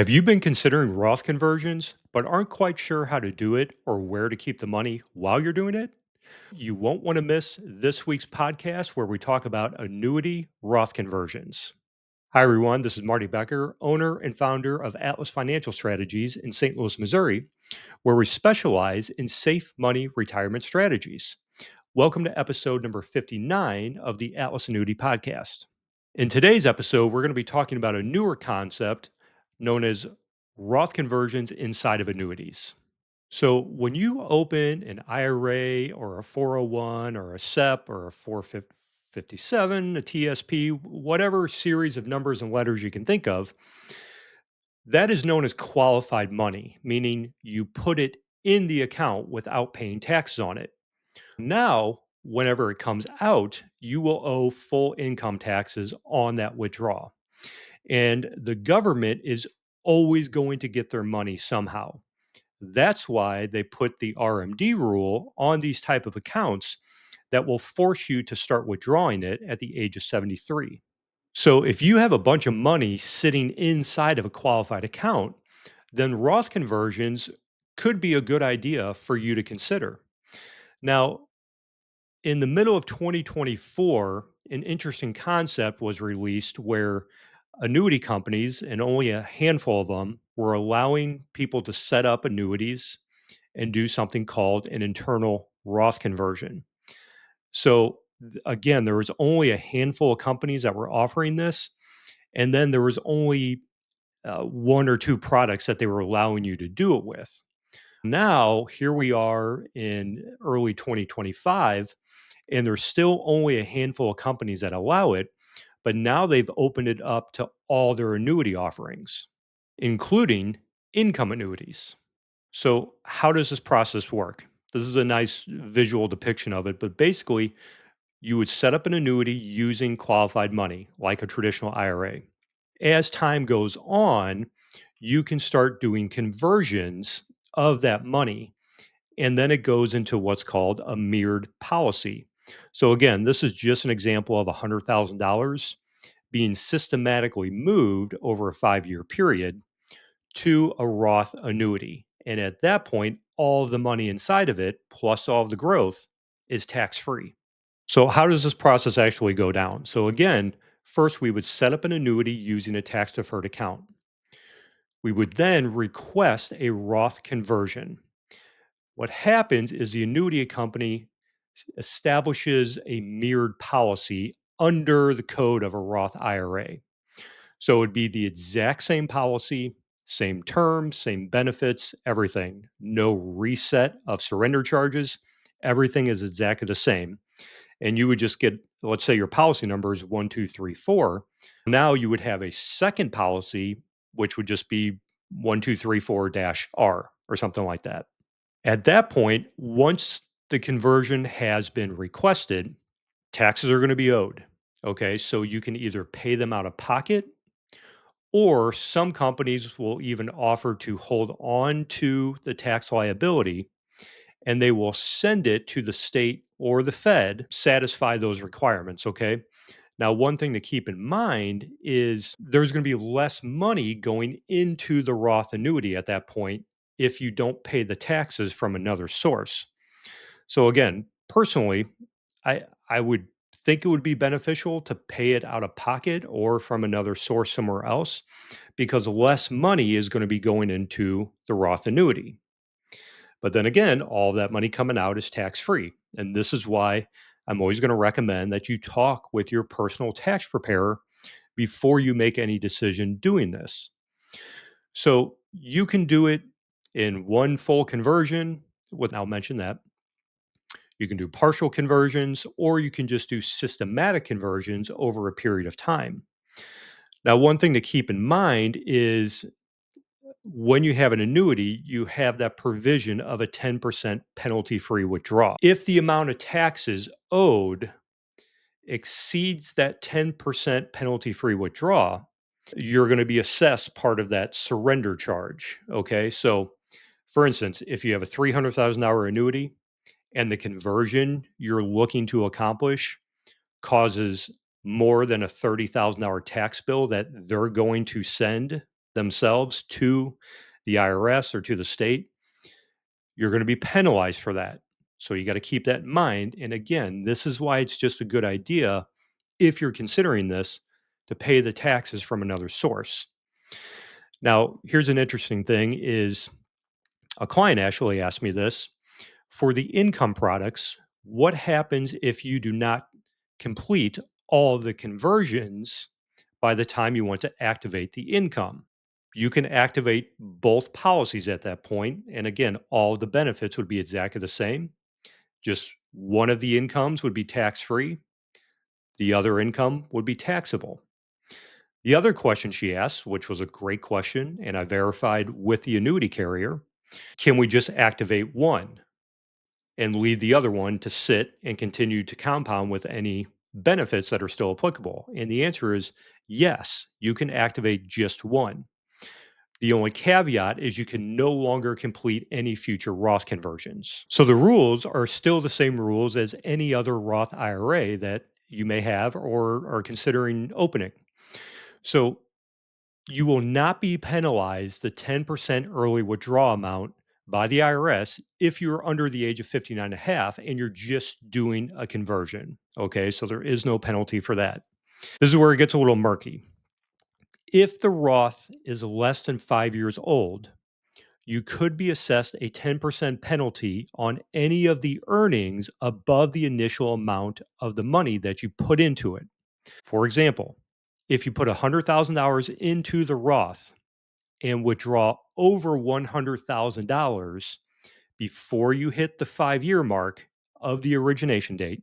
Have you been considering Roth conversions, but aren't quite sure how to do it or where to keep the money while you're doing it? You won't want to miss this week's podcast where we talk about annuity Roth conversions. Hi, everyone. This is Marty Becker, owner and founder of Atlas Financial Strategies in St. Louis, Missouri, where we specialize in safe money retirement strategies. Welcome to episode number 59 of the Atlas Annuity Podcast. In today's episode, we're going to be talking about a newer concept known as Roth conversions inside of annuities. So, when you open an IRA or a 401 or a SEP or a 457, a TSP, whatever series of numbers and letters you can think of, that is known as qualified money, meaning you put it in the account without paying taxes on it. Now, whenever it comes out, you will owe full income taxes on that withdrawal. And the government is always going to get their money somehow. That's why they put the RMD rule on these type of accounts that will force you to start withdrawing it at the age of 73. So if you have a bunch of money sitting inside of a qualified account, then Roth conversions could be a good idea for you to consider. Now, in the middle of 2024, an interesting concept was released where annuity companies, and only a handful of them, were allowing people to set up annuities and do something called an internal Roth conversion. So, again, there was only a handful of companies that were offering this. And then there was only one or two products that they were allowing you to do it with. Now, here we are in early 2025, and there's still only a handful of companies that allow it. But now they've opened it up to all their annuity offerings, including income annuities. So, how does this process work? This is a nice visual depiction of it, but basically, you would set up an annuity using qualified money, like a traditional IRA. As time goes on, you can start doing conversions of that money, and then it goes into what's called a mirrored policy. So, again, this is just an example of $100,000 being systematically moved over a 5-year period to a Roth annuity. And at that point, all of the money inside of it, plus all of the growth, is tax free. So, how does this process actually go down? So, again, first we would set up an annuity using a tax deferred account. We would then request a Roth conversion. What happens is the annuity company establishes a mirrored policy under the code of a Roth IRA. So it'd be the exact same policy, same terms, same benefits, everything. No reset of surrender charges. Everything is exactly the same. And you would just get, let's say your policy number is 1234. Now you would have a second policy, which would just be 1234 R or something like that. At that point, once the conversion has been requested, taxes are going to be owed. Okay. So you can either pay them out of pocket, or some companies will even offer to hold on to the tax liability and they will send it to the state or the Fed, satisfy those requirements. Okay. Now, one thing to keep in mind is there's going to be less money going into the Roth annuity at that point if you don't pay the taxes from another source. So again, personally, I would think it would be beneficial to pay it out of pocket or from another source somewhere else because less money is going to be going into the Roth annuity. But then again, all of that money coming out is tax free. And this is why I'm always going to recommend that you talk with your personal tax preparer before you make any decision doing this. So you can do it in one full conversion. I'll mention that. You can do partial conversions, or you can just do systematic conversions over a period of time. Now, one thing to keep in mind is when you have an annuity, you have that provision of a 10% penalty free withdrawal. If the amount of taxes owed exceeds that 10% penalty free withdrawal, you're going to be assessed part of that surrender charge. Okay. So, for instance, if you have a $300,000 annuity and the conversion you're looking to accomplish causes more than a $30,000 tax bill that they're going to send themselves to the IRS or to the state, you're going to be penalized for that. So you got to keep that in mind. And again, this is why it's just a good idea if you're considering this to pay the taxes from another source. Now, here's an interesting thing is a client actually asked me this. For the income products, what happens if you do not complete all of the conversions by the time you want to activate the income? You can activate both policies at that point, and again, all the benefits would be exactly the same. Just one of the incomes would be tax free, the other income would be taxable. The other question she asked, which was a great question, and I verified with the annuity carrier, can we just activate one and leave the other one to sit and continue to compound with any benefits that are still applicable? And the answer is yes, you can activate just one. The only caveat is you can no longer complete any future Roth conversions. So the rules are still the same rules as any other Roth IRA that you may have or are considering opening. So you will not be penalized the 10% early withdrawal amount by the IRS if you're under the age of 59 and a half and you're just doing a conversion. Okay, so there is no penalty for that. This is where it gets a little murky. If the Roth is less than 5 years old, you could be assessed a 10% penalty on any of the earnings above the initial amount of the money that you put into it. For example, if you put $100,000 into the Roth and withdraw over $100,000 before you hit the 5 year mark of the origination date,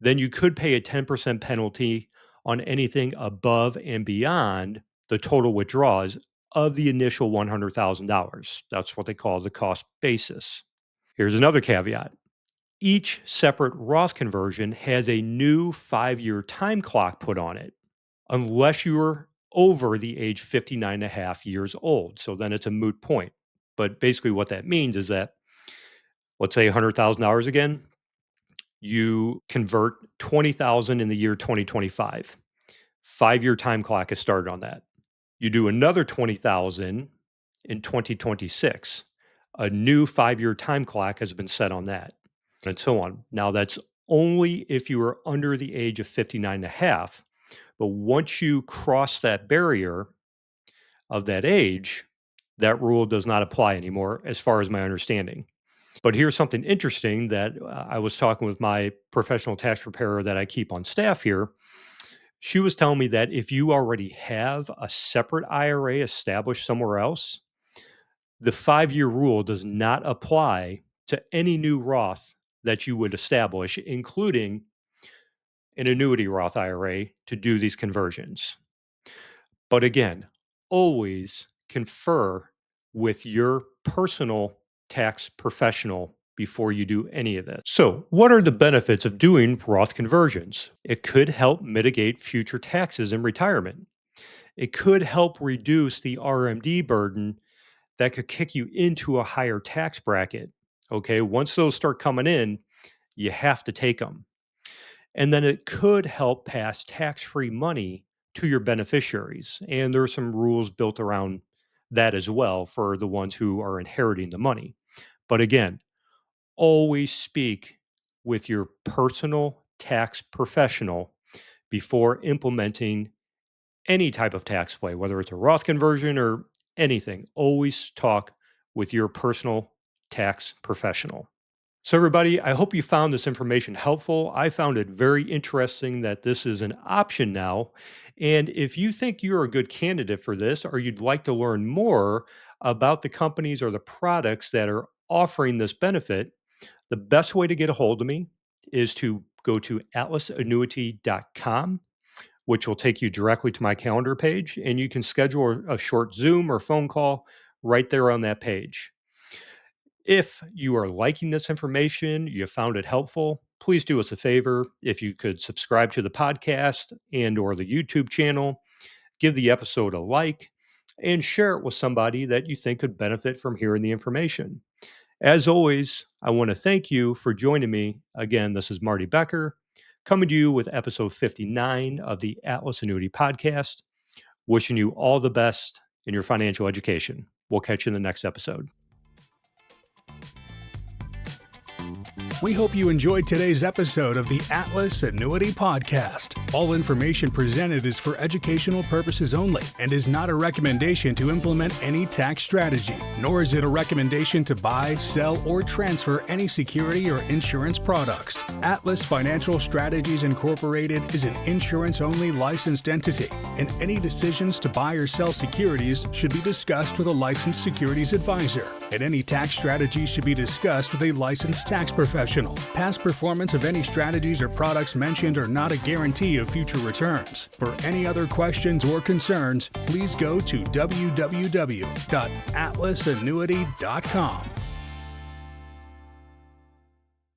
then you could pay a 10% penalty on anything above and beyond the total withdrawals of the initial $100,000. That's what they call the cost basis. Here's another caveat: each separate Roth conversion has a new 5 year time clock put on it, unless you're over the age 59 and a half years old. So then it's a moot point. But basically, what that means is that, let's say $100,000 again, you convert 20,000 in the year 2025. 5 year time clock is started on that. You do another 20,000 in 2026. A new 5 year time clock has been set on that, and so on. Now, that's only if you are under the age of 59 and a half. But once you cross that barrier of that age, that rule does not apply anymore, as far as my understanding. But here's something interesting that I was talking with my professional tax preparer that I keep on staff here. She was telling me that if you already have a separate IRA established somewhere else, the 5 year rule does not apply to any new Roth that you would establish, including an annuity Roth IRA, to do these conversions. But again, always confer with your personal tax professional before you do any of this. So, what are the benefits of doing Roth conversions? It could help mitigate future taxes in retirement. It could help reduce the RMD burden that could kick you into a higher tax bracket. Okay, once those start coming in, you have to take them. And then it could help pass tax free money to your beneficiaries. And there are some rules built around that as well for the ones who are inheriting the money. But again, always speak with your personal tax professional before implementing any type of tax play, whether it's a Roth conversion or anything. Always talk with your personal tax professional. So, everybody, I hope you found this information helpful. I found it very interesting that this is an option now. And if you think you're a good candidate for this, or you'd like to learn more about the companies or the products that are offering this benefit, the best way to get a hold of me is to go to atlasannuity.com, which will take you directly to my calendar page. And you can schedule a short Zoom or phone call right there on that page. If you are liking this information, you found it helpful, please do us a favor. If you could subscribe to the podcast and or the YouTube channel, give the episode a like, and share it with somebody that you think could benefit from hearing the information. As always, I want to thank you for joining me. Again, this is Marty Becker coming to you with episode 59 of the Atlas Annuity Podcast. Wishing you all the best in your financial education. We'll catch you in the next episode. We hope you enjoyed today's episode of the Atlas Annuity Podcast. All information presented is for educational purposes only and is not a recommendation to implement any tax strategy, nor is it a recommendation to buy, sell, or transfer any security or insurance products. Atlas Financial Strategies Incorporated is an insurance-only licensed entity, and any decisions to buy or sell securities should be discussed with a licensed securities advisor, and any tax strategies should be discussed with a licensed tax professional. Past performance of any strategies or products mentioned are not a guarantee of future returns. For any other questions or concerns, please go to www.atlasannuity.com.